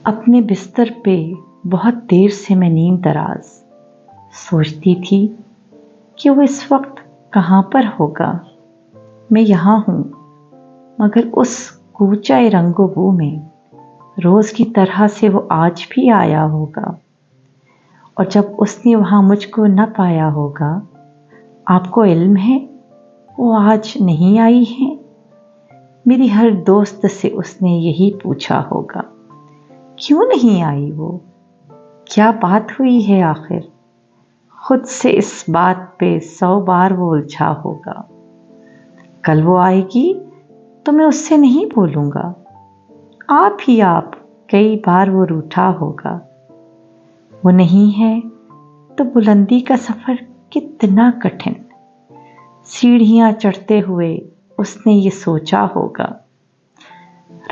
اپنے بستر پہ بہت دیر سے میں نیم دراز سوچتی تھی کہ وہ اس وقت کہاں پر ہوگا۔ میں یہاں ہوں، مگر اس کوچہ رنگ و بو میں روز کی طرح سے وہ آج بھی آیا ہوگا، اور جب اس نے وہاں مجھ کو نہ پایا ہوگا، آپ کو علم ہے وہ آج نہیں آئی ہیں؟ میری ہر دوست سے اس نے یہی پوچھا ہوگا، کیوں نہیں آئی وہ؟ کیا بات ہوئی ہے آخر؟ خود سے اس بات پہ 100 بار وہ الجھا ہوگا۔ کل وہ آئے گی تو میں اس سے نہیں بولوں گا، آپ ہی آپ کئی بار وہ روٹھا ہوگا۔ وہ نہیں ہے تو بلندی کا سفر کتنا کٹھن، سیڑھیاں چڑھتے ہوئے اس نے یہ سوچا ہوگا۔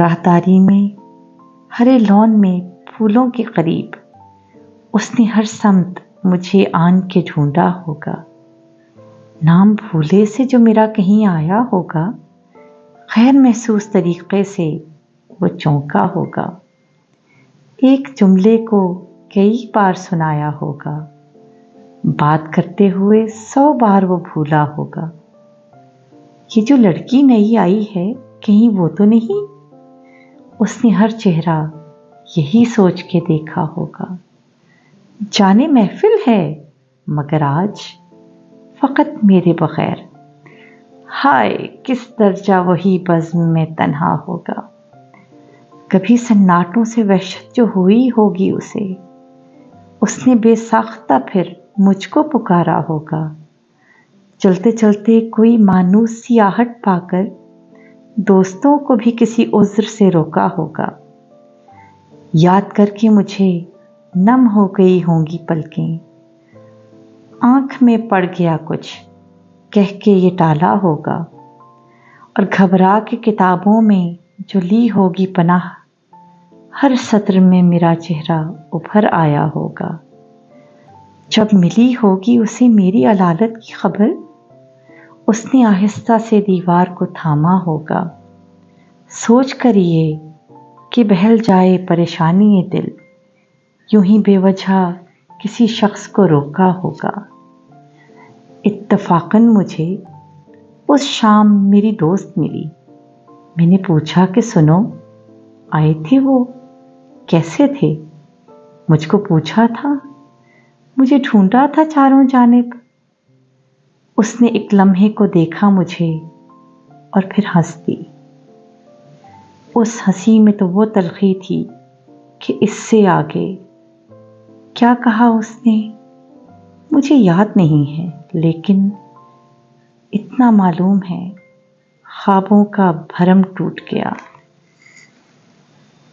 راہداری میں ہرے لون میں پھولوں کے قریب اس نے ہر سمت مجھے آن کے ڈھونڈا ہوگا۔ نام بھولے سے جو میرا کہیں آیا ہوگا، غیر محسوس طریقے سے وہ چونکا ہوگا۔ ایک جملے کو کئی بار سنایا ہوگا، بات کرتے ہوئے 100 بار وہ بھولا ہوگا۔ یہ جو لڑکی نئی آئی ہے کہیں وہ تو نہیں؟ اس نے ہر چہرہ یہی سوچ کے دیکھا ہوگا۔ جانے محفل ہے مگر آج فقط میرے بغیر، ہائے کس درجہ وہی بزم میں تنہا ہوگا۔ کبھی سناٹوں سے وحشت جو ہوئی ہوگی اسے، اس نے بے ساختہ پھر مجھ کو پکارا ہوگا۔ چلتے چلتے کوئی مانوس سی آہٹ پا کر دوستوں کو بھی کسی عذر سے روکا ہوگا۔ یاد کر کے مجھے نم ہو گئی ہوں گی پلکیں، آنکھ میں پڑ گیا کچھ کہہ کے یہ ٹالا ہوگا، اور گھبرا کے کتابوں میں جو لی ہوگی پناہ، ہر سطر میں میرا چہرہ ابھر آیا ہوگا۔ جب ملی ہوگی اسے میری علالت کی خبر، اس نے آہستہ سے دیوار کو تھاما ہوگا، سوچ کر یہ کہ بہل جائے پریشانی دل، یوں ہی بے وجہ کسی شخص کو روکا ہوگا۔ اتفاقاً مجھے اس شام میری دوست ملی۔ میں نے پوچھا کہ سنو، آئے تھے وہ؟ کیسے تھے؟ مجھ کو پوچھا تھا، مجھے ڈھونڈا تھا چاروں جانب۔ اس نے ایک لمحے کو دیکھا مجھے اور پھر ہنس دی۔ اس ہنسی میں تو وہ تلخی تھی کہ اس سے آگے کیا کہا اس نے مجھے یاد نہیں ہے، لیکن اتنا معلوم ہے خوابوں کا بھرم ٹوٹ گیا۔